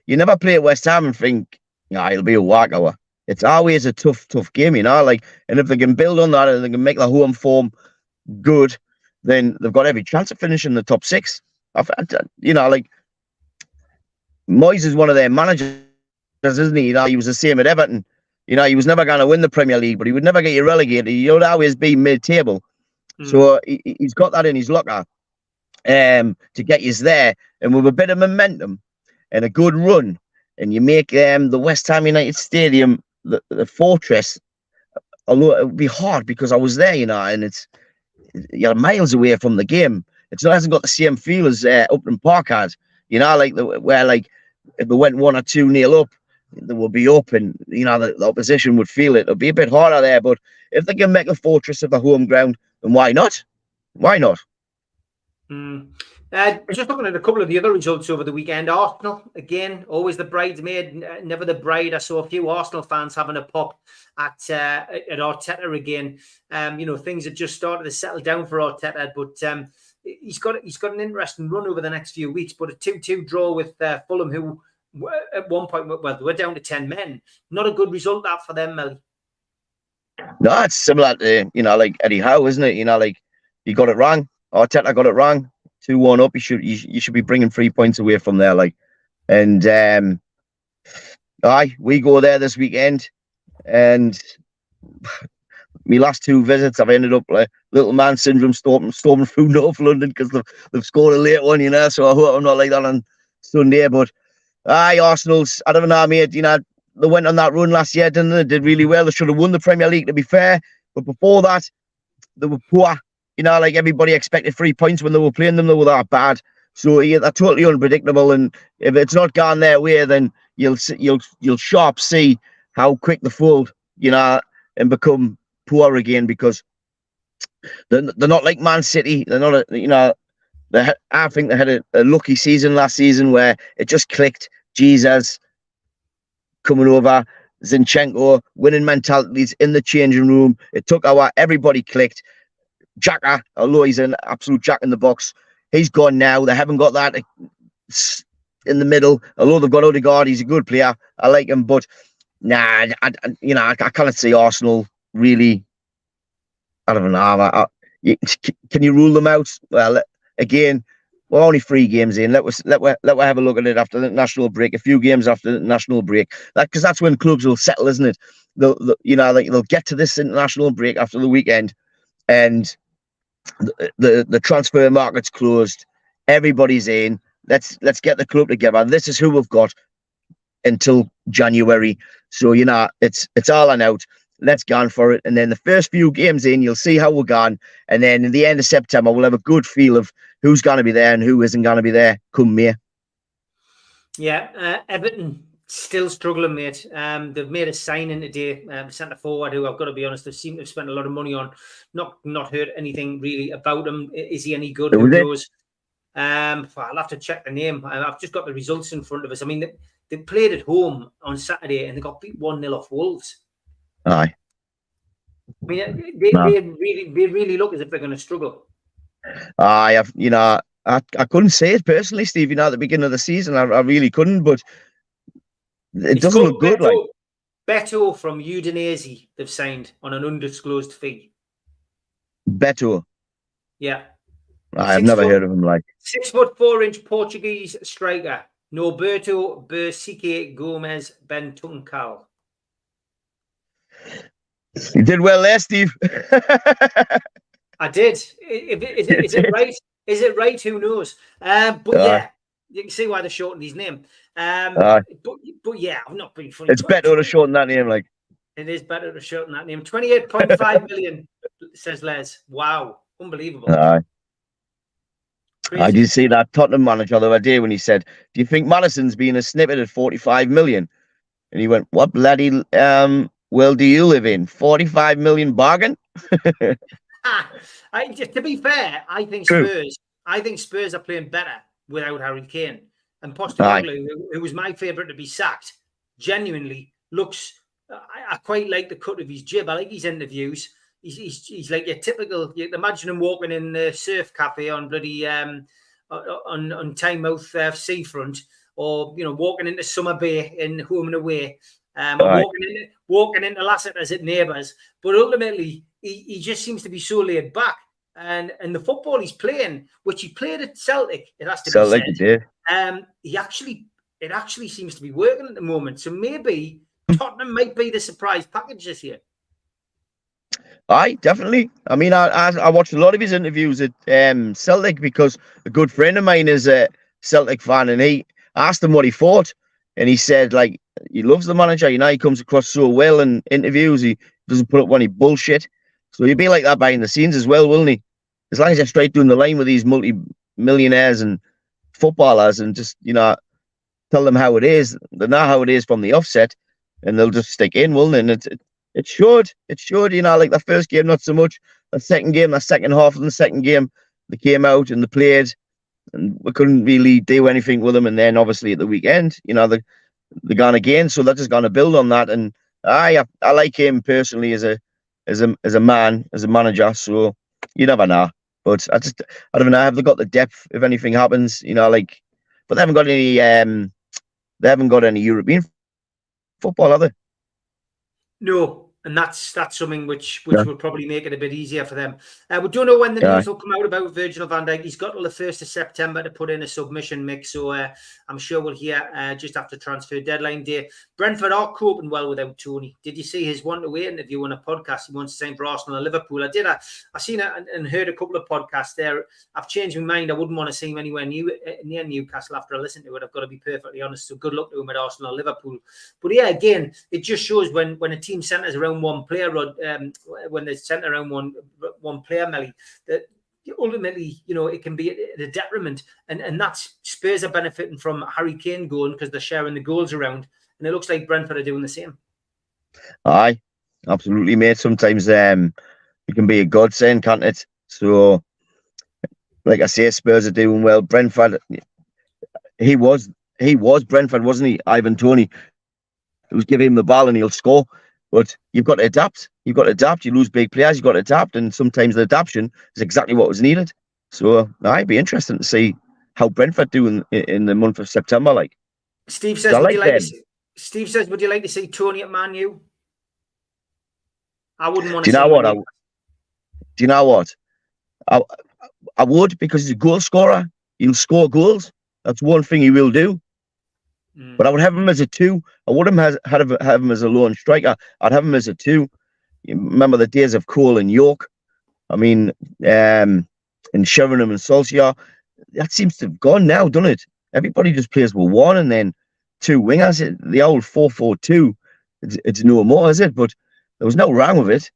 you never play at West Ham and think, yeah, it'll be a walkover. It's always a tough game, you know, like, and if they can build on that and they can make their home form good, then they've got every chance of finishing the top 6. You know, like, Moyes is one of their managers, isn't he? You know, he was the same at Everton. You know, he was never going to win the Premier League, but he would never get you relegated. He would always be mid-table. So he's got that in his locker to get you there. And with a bit of momentum and a good run, and you make the West Ham United Stadium the fortress, although it would be hard because I was there, you know, and you're miles away from the game. It hasn't got the same feel as Upton Park had, you know, like where like if they went 1 or 2-0 up, they would be up, and you know the opposition would feel it. It'll be a bit harder there, but if they can make a fortress of the home ground, then why not? Why not? Just looking at a couple of the other results over the weekend. Arsenal, again, always the bridesmaid, never the bride. I saw a few Arsenal fans having a pop at Arteta again. You know, things had just started to settle down for Arteta, but he's got an interesting run over the next few weeks. But a 2-2 draw with Fulham, who at one point, well, they were down to 10 men. Not a good result that for them, Melly. No, it's similar to, you know, like Eddie Howe, isn't it? You know, like he got it wrong. Arteta got it wrong. 2-1 up. You should be bringing 3 points away from there, like. And we go there this weekend, and my last 2 visits, I've ended up like little man syndrome, storming through North London because they've scored a late one, you know. So I hope I'm not like that on Sunday. But Arsenal's, I don't know, mate. You know, they went on that run last year, didn't they? They did really well. They should have won the Premier League, to be fair. But before that, they were poor. You know, like everybody expected 3 points when they were playing them. They were that bad. So yeah, they're totally unpredictable. And if it's not gone their way, then you'll sharp see how quick they fold, you know, and become poor again, because they're not like Man City. They're not, you know, I think they had a lucky season last season where it just clicked. Jesus coming over, Zinchenko, winning mentalities in the changing room. It took everybody clicked. Xhaka, although he's an absolute jack in the box, he's gone now. They haven't got that in the middle. Although they've got Odegaard, he's a good player. I like him, but nah, I can't see Arsenal really. I don't know. Can you rule them out? Well, again, we're only 3 games in. Let us have a look at it after the national break. A few games after the national break, because that's when clubs will settle, isn't it? They'll get to this international break after the weekend, and the transfer market's closed. Everybody's in. Let's get the club together. This is who we've got until January. So you know it's all on out. Let's go on for it. And then the first few games in, you'll see how we're gone. And then in the end of September, we'll have a good feel of who's going to be there and who isn't going to be there come May. Yeah, Everton still struggling, mate. They've made a signing today, centre forward, who I've got to be honest, they seem to have spent a lot of money on. Not heard anything really about him. Is he any good? Who knows? I'll have to check the name. I've just got the results in front of us. I mean, they played at home on Saturday and they got beat 1-0 off Wolves. Aye. I mean, they really look as if they're going to struggle. I couldn't say it personally, Steve. At the beginning of the season, I really couldn't. But it doesn't look good. Beto from Udinese, they've signed on an undisclosed fee. Beto. Yeah. I've never heard of him. 6'4" Portuguese striker Norberto Bersique Gomes Bentuncal. You did well there, Steve. I did. Is it right? Is it right? Who knows? But yeah, you can see why they shortened his name. But yeah, I'm not being funny. It's better to shorten that name. It is better to shorten that name. 28.5 million, says Les. Wow, unbelievable. I did see that Tottenham manager the other day when he said, "Do you think Madison's being a snippet at 45 million?" And he went, "What bloody world do you live in? 45 million bargain?" To be fair, I think Spurs are playing better without Harry Kane. And Postecoglou, who was my favourite to be sacked, genuinely looks. I quite like the cut of his jib. I like his interviews. He's like your typical. You imagine him walking in the surf cafe on bloody on Tynemouth seafront, or walking into Summer Bay in Home and Away, or walking into Lascelles at Neighbours. But ultimately, he just seems to be so laid back, and the football he's playing, which he played at Celtic, it has to be said. It actually seems to be working at the moment. So maybe Tottenham might be the surprise package this year. Aye, definitely. I mean, I watched a lot of his interviews at Celtic because a good friend of mine is a Celtic fan, and he asked him what he thought, and he said he loves the manager. He comes across so well in interviews. He doesn't put up any bullshit. So he'd be like that behind the scenes as well, wouldn't he? As long as you're straight down the line with these multi-millionaires and footballers, and just tell them how it is. They know how it is from the offset, and they'll just stick in, won't they? And it showed, the first game, not so much. The second game, the second half of the second game, they came out and they played, and we couldn't really do anything with them. And then obviously at the weekend, they're gone again. So they're just going to build on that. And I like him personally as a man, as a manager. So you never know. But I don't know. Have they got the depth if anything happens? But they haven't got any. They haven't got any European football, have they? No, and that's something which will probably make it a bit easier for them. We don't know when the news will come out about Virgil van Dijk. He's got till the 1st of September to put in a submission mix, so I'm sure we'll hear just after transfer deadline day. Brentford are coping well without Tony. Did you see his one-to-way interview on a podcast? He wants to sign for Arsenal and Liverpool. I did. I seen it and heard a couple of podcasts there. I've changed my mind. I wouldn't want to see him anywhere near Newcastle after I listened to it. I've got to be perfectly honest. So good luck to him at Arsenal or Liverpool. But yeah, again, it just shows when a team centres around one player, when they centre around one player, Melly, that ultimately, it can be the detriment, and that's Spurs are benefiting from Harry Kane going because they're sharing the goals around, and it looks like Brentford are doing the same. Aye, absolutely, mate. Sometimes it can be a godsend, can't it? So, like I say, Spurs are doing well. Brentford, he was Brentford, wasn't he? Ivan Toney. It was give him the ball and he'll score. But you've got to adapt. You've got to adapt. You lose big players. You've got to adapt. And sometimes the adaptation is exactly what was needed. So it'd be interesting to see how Brentford do in the month of September. Steve says, would you like to see Tony at Man U? I wouldn't want to. Do you know what? I would, because he's a goal scorer. He'll score goals. That's one thing he will do. But I would have him as a 2. I wouldn't have him as a lone striker. I'd have him as a 2. You remember the days of Cole and York? I mean, and Sheringham and Solskjaer. That seems to have gone now, doesn't it? Everybody just plays with 1 and then 2 wingers. The old 4-4-2. It's no more, is it? But there was no wrong with it.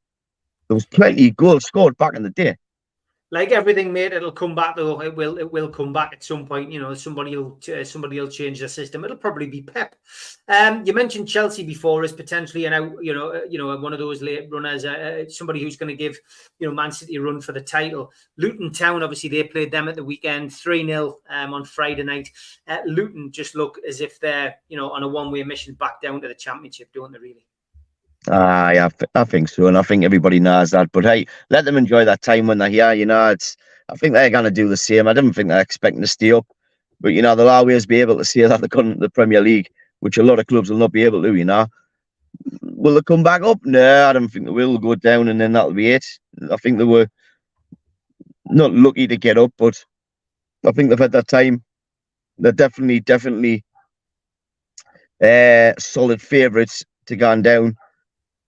There was plenty of goals scored back in the day. Like everything, mate, it'll come back though. It will come back at some point. You know, somebody will change the system. It'll probably be Pep. You mentioned Chelsea before as potentially one of those late runners, somebody who's going to give Man City a run for the title. Luton Town, obviously, they played them at the weekend, 3-0 on Friday night. Luton just look as if they're on a one-way mission back down to the Championship, don't they? Really. Yeah, I think so, and I think everybody knows that. But hey, let them enjoy that time when they're here. I think they're going to do the same. I don't think they're expecting to stay up, but they'll always be able to say that they couldn't the Premier League, which a lot of clubs will not be able to. Will they come back up? No, I don't think they will. Go down, and then that'll be it. I think they were not lucky to get up, but I think they've had that time. They're definitely solid favourites to go down.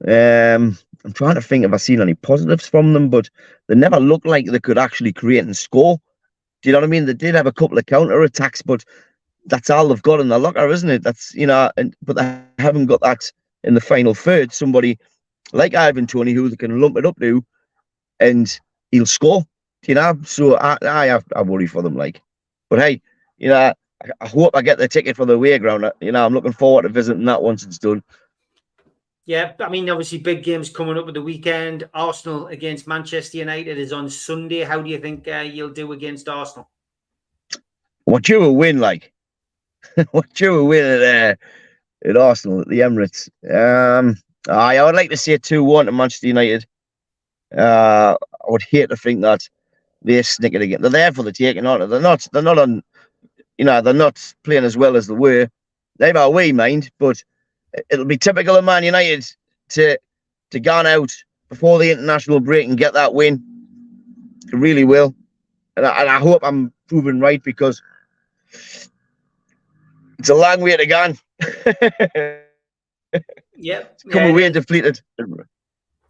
I'm trying to think if I've seen any positives from them, but they never looked like they could actually create and score. Do you know what I mean? They did have a couple of counter attacks, but that's all they've got in the locker, isn't it? That's but they haven't got that in the final third. Somebody like Ivan Toney who they can lump it up to, and he'll score. So I worry for them. But hey, I hope I get the ticket for the away ground. I'm looking forward to visiting that once it's done. Yeah, I mean, obviously, big games coming up at the weekend. Arsenal against Manchester United is on Sunday. How do you think you'll do against Arsenal? What you will win, what you will win at Arsenal at the Emirates? I would like to see a 2-1 to Manchester United. I would hate to think that they snick it again. They're there for the taking, aren't they? They're not on. They're not playing as well as they were. They have a way mind, but it'll be typical of Man United to go out before the international break and get that win. It really will. And I hope I'm proven right, because it's a long way to go. Come away depleted.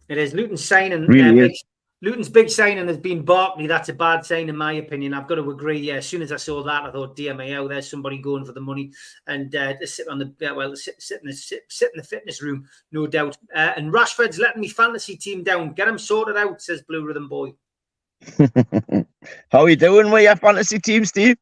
It is. Luton's signing. Really is. Luton's big signing has been Barkley. That's a bad sign, in my opinion. I've got to agree. Yeah, as soon as I saw that, I thought, dear me, there's somebody going for the money and sit on the sit in the fitness room, no doubt. And Rashford's letting me fantasy team down. Get him sorted out, says Blue Rhythm Boy. How are you doing with your fantasy team, Steve?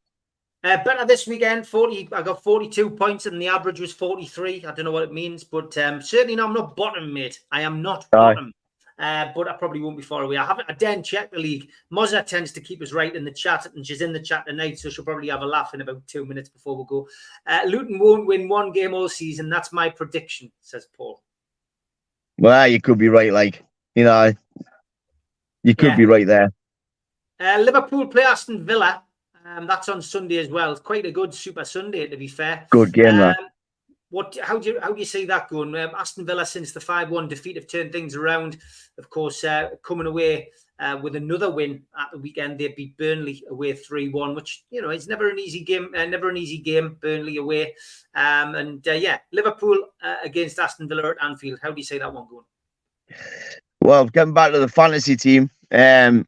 Better this weekend. I got 42 points, and the average was 43. I don't know what it means, but certainly no, I'm not bottom, mate. I am not bottom. But I probably won't be far away. I daren't check the league. Mozza tends to keep us right in the chat, and she's in the chat tonight, so she'll probably have a laugh in about 2 minutes before we go. Luton won't win one game all season. That's my prediction, says Paul. Well, you could be right. You could be right there. Liverpool play Aston Villa. That's on Sunday as well. It's quite a good Super Sunday, to be fair. Good game, that. How do you see that going? Aston Villa, since the 5-1 defeat, have turned things around. Of course, coming away with another win at the weekend, they beat Burnley away 3-1, which it's never an easy game. Burnley away, Liverpool against Aston Villa at Anfield. How do you see that one going? Well, getting back to the fantasy team, I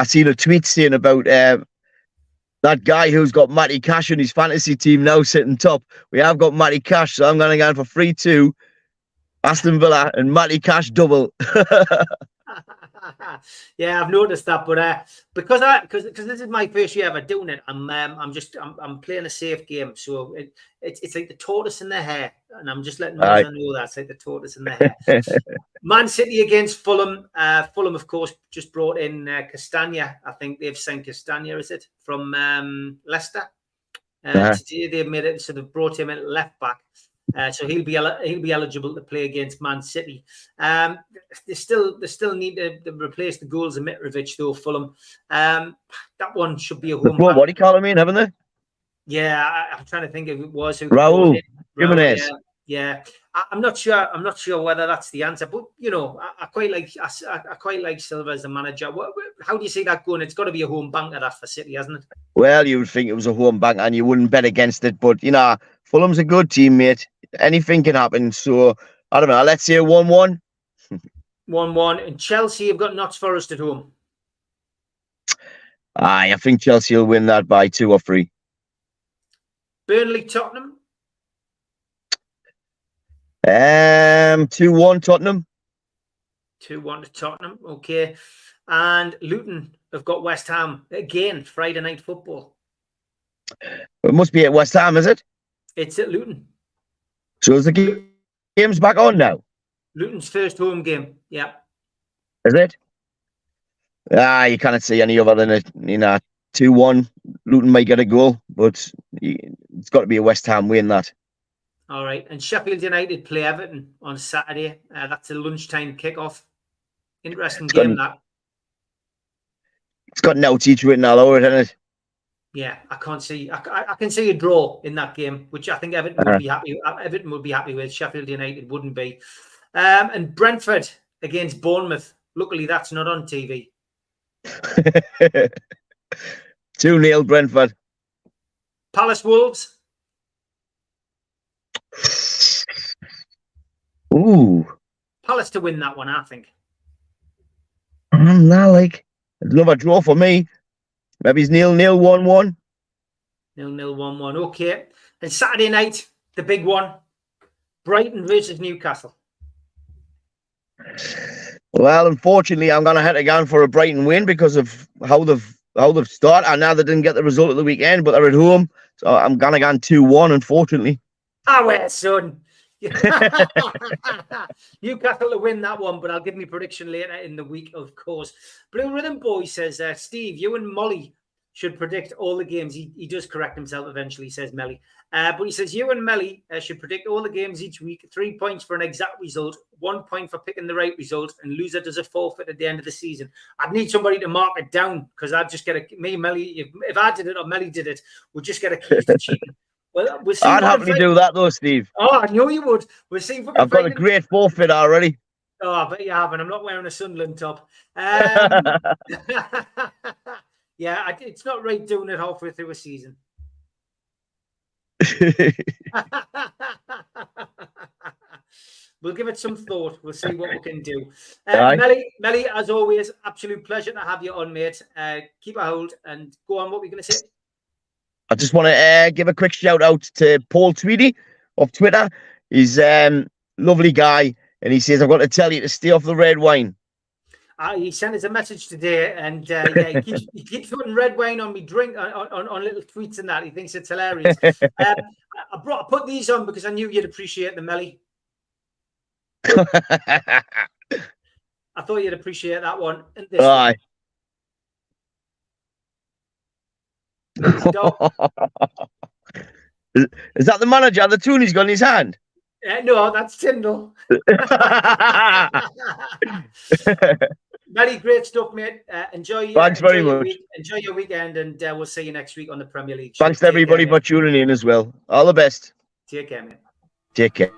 seen a tweet saying about that guy who's got Matty Cash in his fantasy team now sitting top. We have got Matty Cash, so I'm going to go for 3-2. Aston Villa and Matty Cash double. Yeah, I've noticed that, but because this is my first year ever doing it, I'm playing a safe game. So it's like the tortoise in the hare, and I'm just letting I know that it's like the tortoise in the hare. Man City against Fulham. Fulham, of course, just brought in Castagna. I think they've signed Castagna, is it, from Leicester? Today they've made it, so they've brought him in left back. So he'll be eligible to play against Man City. They still need to replace the goals of Mitrovic, though. Fulham. That one should be a home. What do you call him in, haven't they? Yeah, I'm trying to think if it was Raúl Jimenez. Yeah. I'm not sure whether that's the answer, but I quite like Silva as a manager. How do you see that going? It's got to be a home banker, that, for City, hasn't it? Well, you would think it was a home banker, and you wouldn't bet against it. But Fulham's a good team, mate. Anything can happen. So I don't know. Let's say 1-1. 1-1. And Chelsea have got Notts Forest at home. I think Chelsea will win that by 2 or 3. Burnley Tottenham. 2-1 Tottenham. 2-1 to Tottenham. Okay. And Luton have got West Ham again, Friday night football. It must be at West Ham, is it? It's at Luton. So is the game's back on now? Luton's first home game. Yeah. Is it? You can't see any other than a 2-1. Luton might get a goal, but it's got to be a West Ham win, that. All right. And Sheffield United play Everton on Saturday. That's a lunchtime kickoff. Interesting game, that. It's got no teach written all over it, hasn't it? Yeah, I can't see. I can see a draw in that game, which I think Everton would be happy. Everton would be happy with. Sheffield United wouldn't be. And Brentford against Bournemouth. Luckily, that's not on TV. 2-0 Brentford. Palace Wolves. Ooh. Palace to win that one, I think. Another draw for me. Maybe it's 0-0, 1-1. 0-0, 1-1. Okay. And Saturday night, the big one. Brighton versus Newcastle. Well, unfortunately, I'm going to have to go for a Brighton win because of how they've started. I know they didn't get the result of the weekend, but they're at home. So I'm going to go 2-1, unfortunately. Well, son. Newcastle to win that one, but I'll give me prediction later in the week, of course. Blue Rhythm Boy says, Steve, you and Molly should predict all the games. He does correct himself eventually, says Melly. But he says, you and Melly should predict all the games each week. 3 points for an exact result, 1 point for picking the right result, and loser does a forfeit at the end of the season. I'd need somebody to mark it down because I'd just get Melly, if I did it or Melly did it, we'll just get accused of cheating. Well, we'll see. I'd happily do that though, Steve. Oh, I know you would. We'll see. I've got a great forfeit already. Oh, I bet you have, and I'm not wearing a Sunderland top. Yeah, it's not right doing it halfway through a season. We'll give it some thought. We'll see what we can do. Melly, as always, absolute pleasure to have you on, mate. Keep a hold and go on. What were you going to say? I just want to give a quick shout out to Paul Tweedy of Twitter. He's a lovely guy, and he says, I've got to tell you to stay off the red wine. He sent us a message today, and yeah, he keeps putting red wine on me drink on little tweets and that. He thinks it's hilarious. I put these on because I knew you'd appreciate them, Melly. I thought you'd appreciate that one. And this Aye. Is that the manager? The tune he's got in his hand? No, that's Tyndall. Very great stuff, mate. Thanks very much. Enjoy your weekend, and we'll see you next week on the Premier League. Thanks to everybody for tuning in as well. All the best. Take care, mate. Take care.